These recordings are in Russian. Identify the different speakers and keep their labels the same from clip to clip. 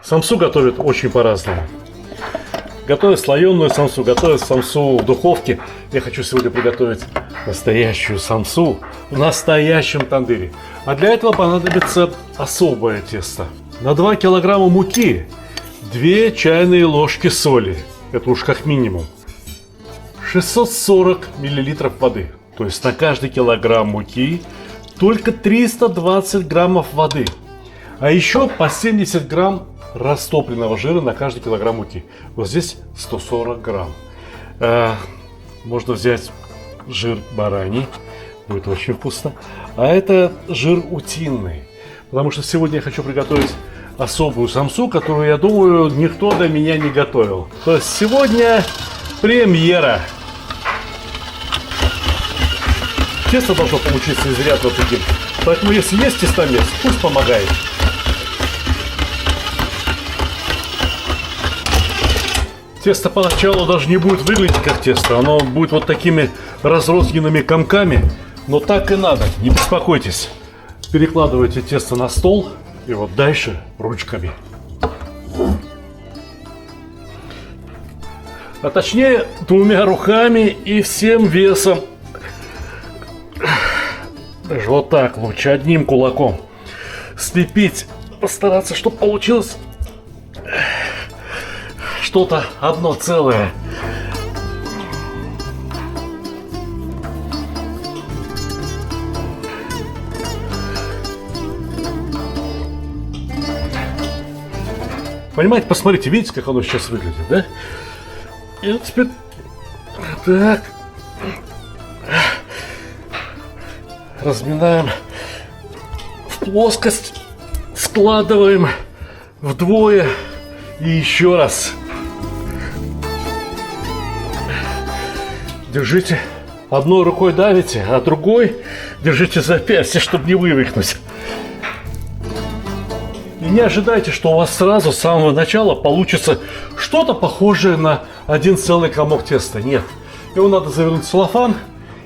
Speaker 1: Самсу готовят очень по-разному. Готовят слоеную самсу, готовят самсу в духовке. Я хочу сегодня приготовить настоящую самсу в настоящем тандыре. А для этого понадобится особое тесто. На 2 килограмма муки 2 чайные ложки соли. Это уж как минимум. 640 миллилитров воды. То есть на каждый килограмм муки только 320 граммов воды. А еще по 70 грамм растопленного жира на каждый килограмм муки. Вот здесь 140 грамм. Можно взять жир бараний. Будет очень вкусно. А это жир утиный. Потому что сегодня я хочу приготовить особую самсу, которую, я думаю, никто до меня не готовил. То есть сегодня премьера. Тесто должно получиться изрядно таким. Поэтому если есть тестомес, пусть помогает. Тесто поначалу даже не будет выглядеть как тесто. Оно будет вот такими разрозненными комками. Но так и надо, не беспокойтесь. Перекладывайте тесто на стол и вот дальше ручками. А точнее 2 руками и всем весом. Даже вот так лучше, одним кулаком. Слепить, постараться, чтобы получилось что-то одно целое. Понимаете, посмотрите, видите, как оно сейчас выглядит, да? И вот теперь так разминаем в плоскость, складываем вдвое и еще раз. Держите, одной рукой давите, а другой держите запястье, чтобы не вывихнуть. И не ожидайте, что у вас сразу с самого начала получится что-то похожее на один целый комок теста. Нет, его надо завернуть в целлофан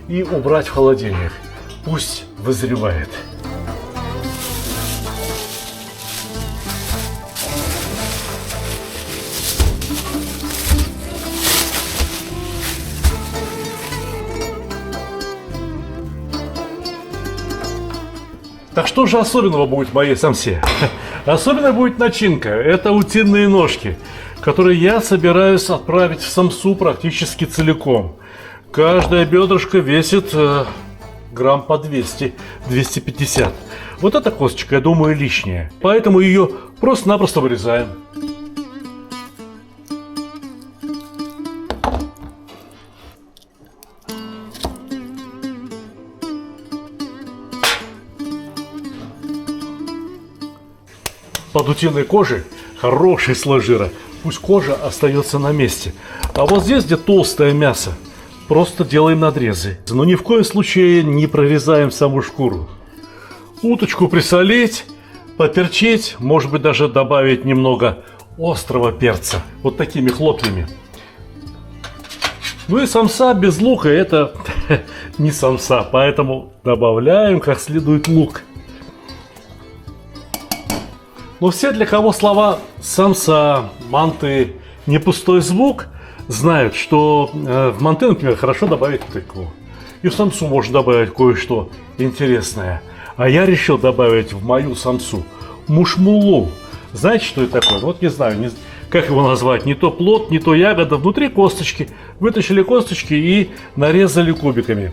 Speaker 1: и убрать в холодильник. Пусть вызревает. Так что же особенного будет в моей самсе? Особенно будет начинка. Это утиные ножки, которые я собираюсь отправить в самсу практически целиком. Каждая бедрышко весит грамм по 200-250. Вот эта косточка, я думаю, лишняя. Поэтому ее просто-напросто вырезаем. Под утиной кожей хороший слой жира. Пусть кожа остается на месте. А вот здесь, где толстое мясо, просто делаем надрезы. Но ни в коем случае не прорезаем саму шкуру. Уточку присолить, поперчить, может быть даже добавить немного острого перца. Вот такими хлопьями. Ну и самса без лука это не самса. Поэтому добавляем как следует лук. Но все, для кого слова самса, манты не пустой звук, знают, что в манты, например, хорошо добавить тыкву. И в самсу можно добавить кое-что интересное. А я решил добавить в мою самсу мушмулу. Знаете, что это такое? Вот не знаю, как его назвать. Не то плод, не то ягода. Внутри косточки. Вытащили косточки и нарезали кубиками.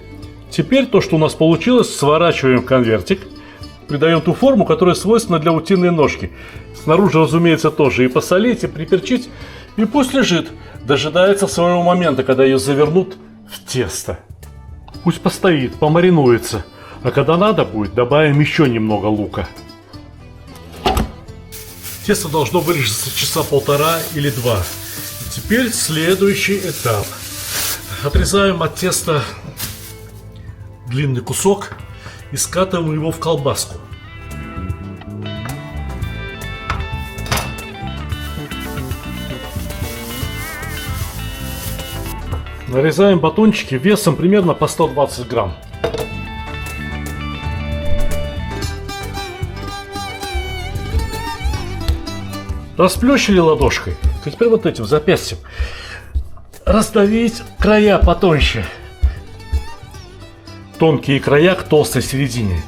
Speaker 1: Теперь то, что у нас получилось, сворачиваем в конвертик. Придаем ту форму, которая свойственна для утиной ножки. Снаружи, разумеется, тоже и посолить, и приперчить. И пусть лежит, дожидается своего момента, когда ее завернут в тесто. Пусть постоит, помаринуется. А когда надо будет, добавим еще немного лука. Тесто должно вылежаться часа 1,5 или 2. Теперь следующий этап. Отрезаем от теста длинный кусок и скатываем его в колбаску. Нарезаем батончики весом примерно по 120 грамм. Расплющили ладошкой. Теперь вот этим запястьем раздавить края потоньше. Тонкие края к толстой середине.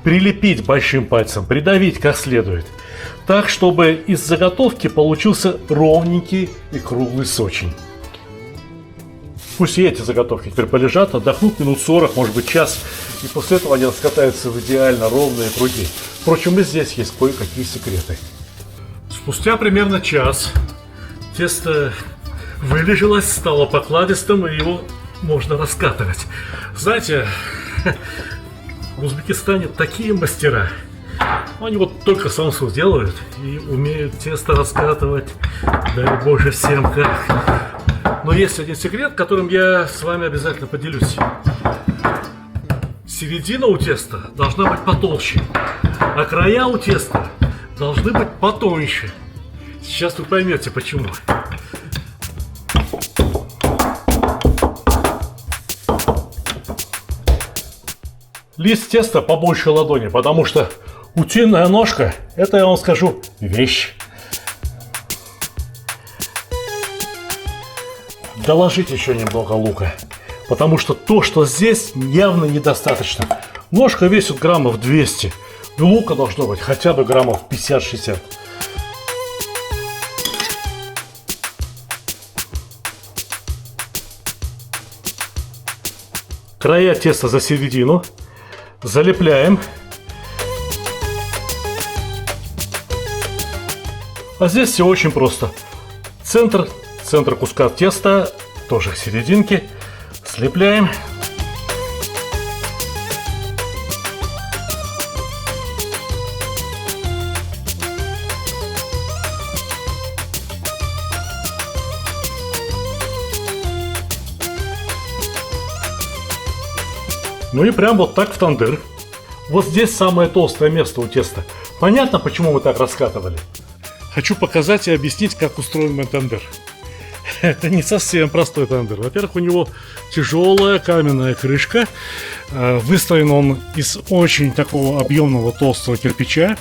Speaker 1: Прилепить большим пальцем, придавить как следует. Так, чтобы из заготовки получился ровненький и круглый сочень. Пусть и эти заготовки теперь полежат, отдохнут минут 40, может быть час. И после этого они раскатаются в идеально ровные круги. Впрочем, и здесь есть кое-какие секреты. Спустя примерно час тесто вылежилось, стало покладистым, и его можно раскатывать. Знаете, в Узбекистане такие мастера. Они вот только самсу делают и умеют тесто раскатывать. Дай Боже всем как. Но есть один секрет, которым я с вами обязательно поделюсь. Середина у теста должна быть потолще, а края у теста должны быть потоньше. Сейчас вы поймете почему. Лист теста побольше ладони, потому что утиная ножка, это, я вам скажу, вещь. Доложите еще немного лука, потому что то, что здесь, явно недостаточно. Ножка весит граммов 200, и лука должно быть хотя бы граммов 50-60. Края теста за середину. Залепляем. А здесь все очень просто. Центр куска теста, тоже к серединке. Слепляем. Ну и прям вот так в тандыр. Вот здесь самое толстое место у теста. Понятно, почему мы так раскатывали? Хочу показать и объяснить, как устроен мой тандыр. Это не совсем простой тандыр. Во-первых, у него тяжелая каменная крышка. Выстроен он из очень такого объемного толстого кирпича.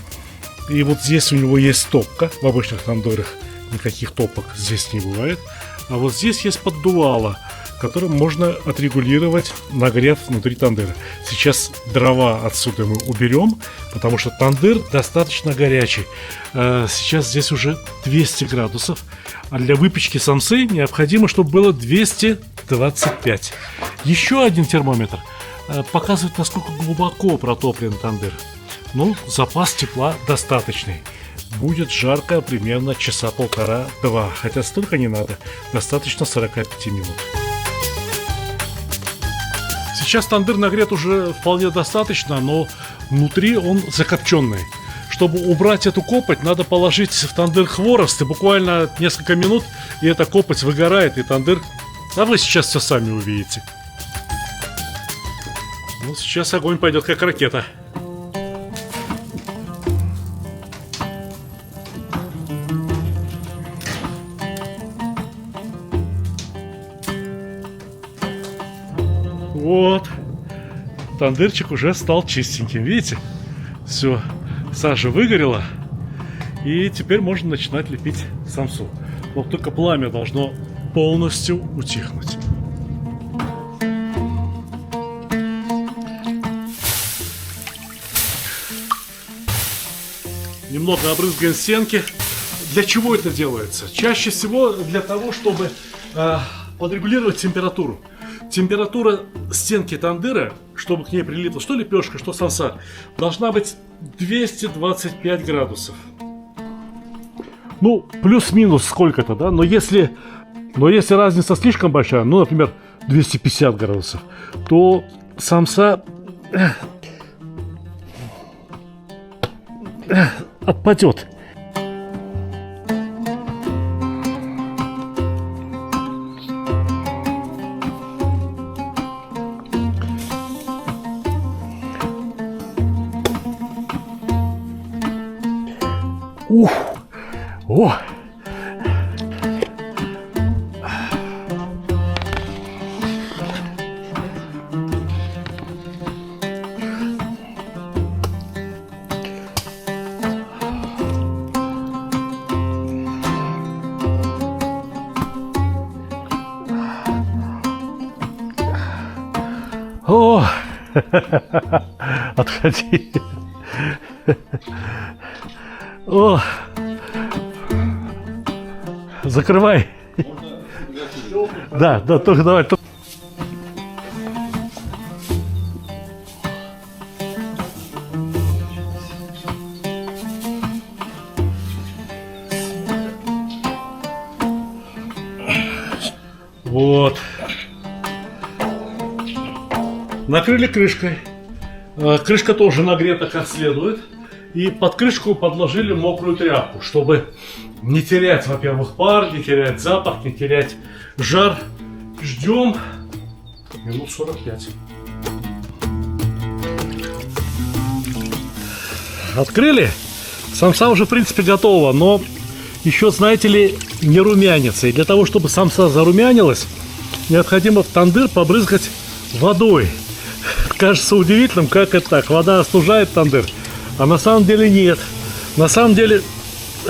Speaker 1: И вот здесь у него есть топка. В обычных тандырах никаких топок здесь не бывает. А вот здесь есть поддувало, которым можно отрегулировать нагрев внутри тандыра. Сейчас дрова отсюда мы уберем, потому что тандыр достаточно горячий. Сейчас здесь уже 200 градусов, а для выпечки самсы необходимо, чтобы было 225. Еще один термометр показывает, насколько глубоко протоплен тандыр. Ну, запас тепла достаточный. Будет жарко примерно часа полтора-два, хотя столько не надо, достаточно 45 минут. Сейчас тандыр нагрет уже вполне достаточно, но внутри он закопченный. Чтобы убрать эту копоть, надо положить в тандыр хворост, и буквально несколько минут, и эта копоть выгорает, и тандыр... А вы сейчас все сами увидите. Ну, сейчас огонь пойдет как ракета. Вот, тандырчик уже стал чистеньким, видите? Все, сажа выгорела, и теперь можно начинать лепить самсу. Вот только пламя должно полностью утихнуть. Немного обрызгаем стенки. Для чего это делается? Чаще всего для того, чтобы подрегулировать температуру. Температура стенки тандыра, чтобы к ней прилипла что лепешка, что самса, должна быть 225 градусов. Ну, плюс-минус сколько-то, да? Но если разница слишком большая, ну, например, 250 градусов, то самса отпадет. Ух! О! О, отходи. О, закрывай. Да, только давай. Вот. Накрыли крышкой. Крышка тоже нагрета как следует. И под крышку подложили мокрую тряпку, чтобы не терять, во-первых, пар, не терять запах, не терять жар. Ждем минут 45. Открыли. Самса уже, в принципе, готова, но еще, знаете ли, не румянится. И для того, чтобы самса зарумянилась, необходимо в тандыр побрызгать водой. Кажется удивительным, как это так. Вода остужает тандыр, а на самом деле нет. На самом деле в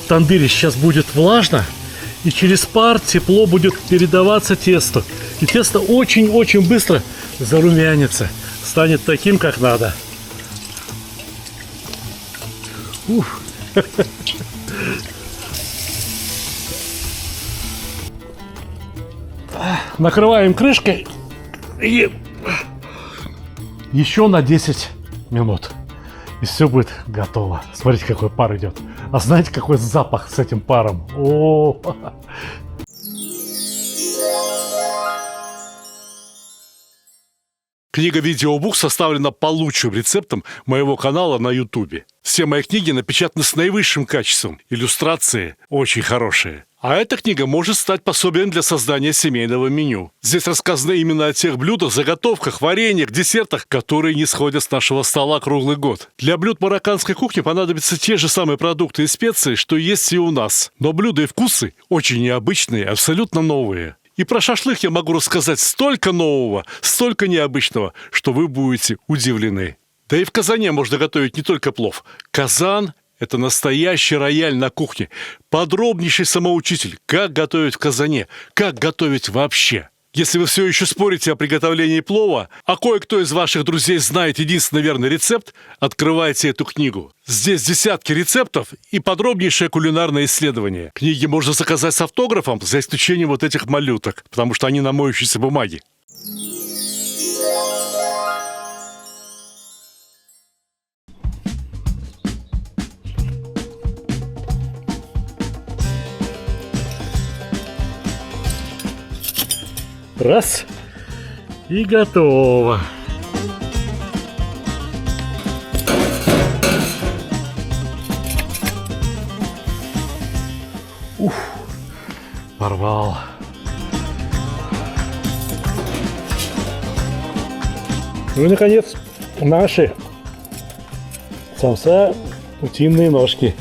Speaker 1: тандыре сейчас будет влажно, и через пар тепло будет передаваться тесту. И тесто очень-очень быстро зарумянится, станет таким, как надо. Уф. Накрываем крышкой и еще на 10 минут. И все будет готово. Смотрите, какой пар идет. А знаете, какой запах с этим паром? О! Книга-видеобук составлена по лучшим рецептам моего канала на YouTube. Все мои книги напечатаны с наивысшим качеством. Иллюстрации очень хорошие. А эта книга может стать пособием для создания семейного меню. Здесь рассказано именно о тех блюдах, заготовках, вареньях, десертах, которые не сходят с нашего стола круглый год. Для блюд марокканской кухни понадобятся те же самые продукты и специи, что есть и у нас. Но блюда и вкусы очень необычные, абсолютно новые. И про шашлык я могу рассказать столько нового, столько необычного, что вы будете удивлены. Да и в казане можно готовить не только плов. Казан – это настоящий рояль на кухне. Подробнейший самоучитель, как готовить в казане, как готовить вообще. Если вы все еще спорите о приготовлении плова, а кое-кто из ваших друзей знает единственный верный рецепт, открывайте эту книгу. Здесь десятки рецептов и подробнейшее кулинарное исследование. Книги можно заказать с автографом, за исключением вот этих малюток, потому что они на моющейся бумаге. Раз. И готово. Ух, порвал. Ну и, наконец, наши самса утиные ножки.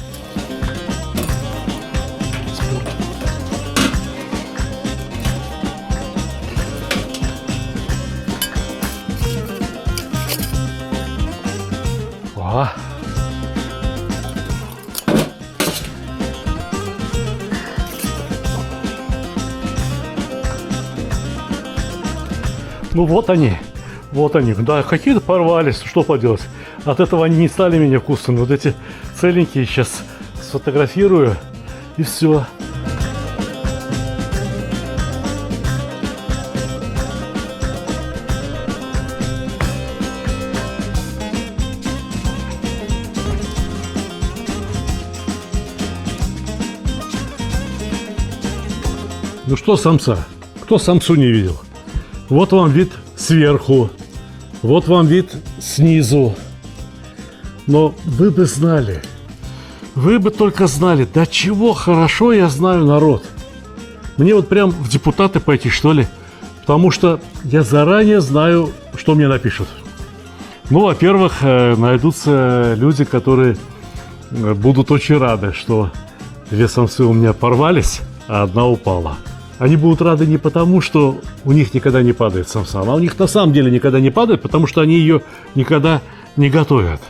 Speaker 1: Ну вот они, да, какие-то порвались, что поделать. От этого они не стали менее вкусными. Вот эти целенькие сейчас сфотографирую, и все. Ну что самса? Кто самсу не видел? Вот вам вид сверху, вот вам вид снизу. Но вы бы знали, вы бы только знали, до чего хорошо я знаю народ. Мне вот прям в депутаты пойти, что ли? Потому что я заранее знаю, что мне напишут. Ну, во-первых, найдутся люди, которые будут очень рады, что две самсы у меня порвались, а одна упала. Они будут рады не потому, что у них никогда не падает самса, а у них на самом деле никогда не падает, потому что они ее никогда не готовят.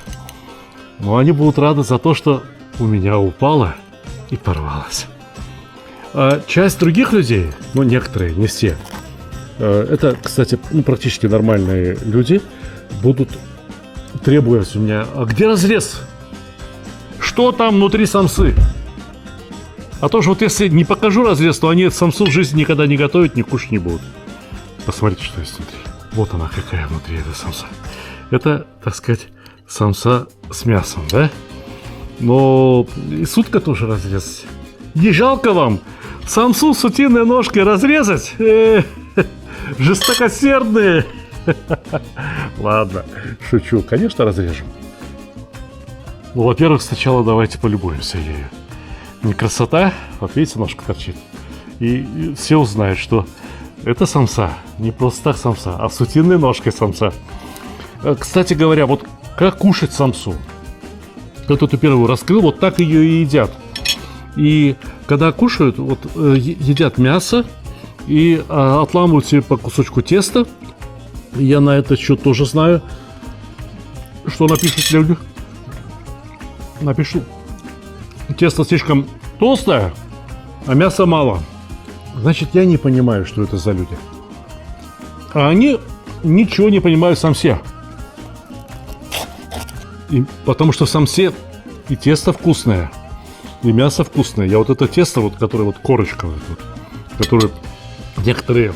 Speaker 1: Но они будут рады за то, что у меня упала и порвалась. А часть других людей, ну некоторые, не все, Это, кстати, практически нормальные люди будут требовать у меня: а где разрез? Что там внутри самсы? А то же вот если не покажу разрез, то они самсу в жизни никогда не готовят, не кушать не будут. Посмотрите, что есть внутри. Вот она какая внутри, эта самса. Это, так сказать, самса с мясом, да? Но и сутка тоже разрезать. Не жалко вам самсу с утиной ножкой разрезать? Жестокосердные. Ладно, шучу. Конечно, разрежем. Ну, во-первых, сначала давайте полюбуемся ею. Не красота? Вот видите, ножка торчит. И все узнают, что это самса. Не просто так самса, а с утиной ножкой самса. Кстати говоря, вот как кушать самсу? Кто эту первую раскрыл, вот так ее и едят. И когда кушают, вот едят мясо и отламывают себе по кусочку теста. Я на этот счет тоже знаю, что напишут люди. Напишу: тесто слишком толстое, а мяса мало. Значит, я не понимаю, что это за люди. А они ничего не понимают в самсе. И потому что в самсе и тесто вкусное, и мясо вкусное. Я вот это тесто, вот, которое вот корочка, вот, которое некоторые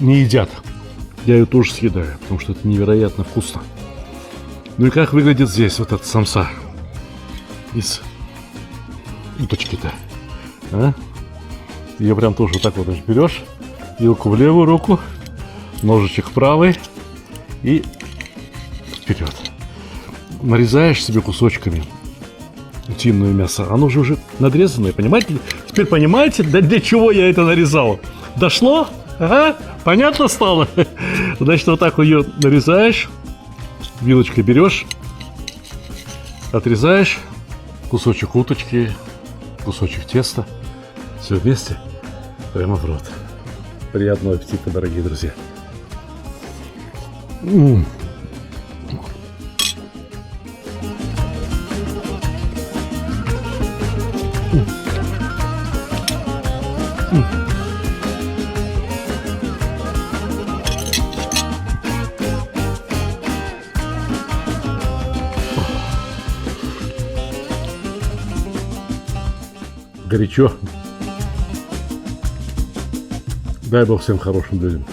Speaker 1: не едят, я ее тоже съедаю, потому что это невероятно вкусно. Ну и как выглядит здесь вот эта самса из уточки-то, а? Ее прям тоже вот так вот берешь, вилку в левую руку, ножичек в правой и вперед. Нарезаешь себе кусочками утиное мясо. Оно же уже надрезанное, понимаете? Теперь понимаете, для чего я это нарезал? Дошло? Ага, понятно стало? Значит, вот так ее нарезаешь, вилочкой берешь, отрезаешь кусочек уточки, кусочек теста, все вместе прямо в рот. Приятного аппетита, дорогие друзья. Горячо. Дай Бог всем хорошим людям.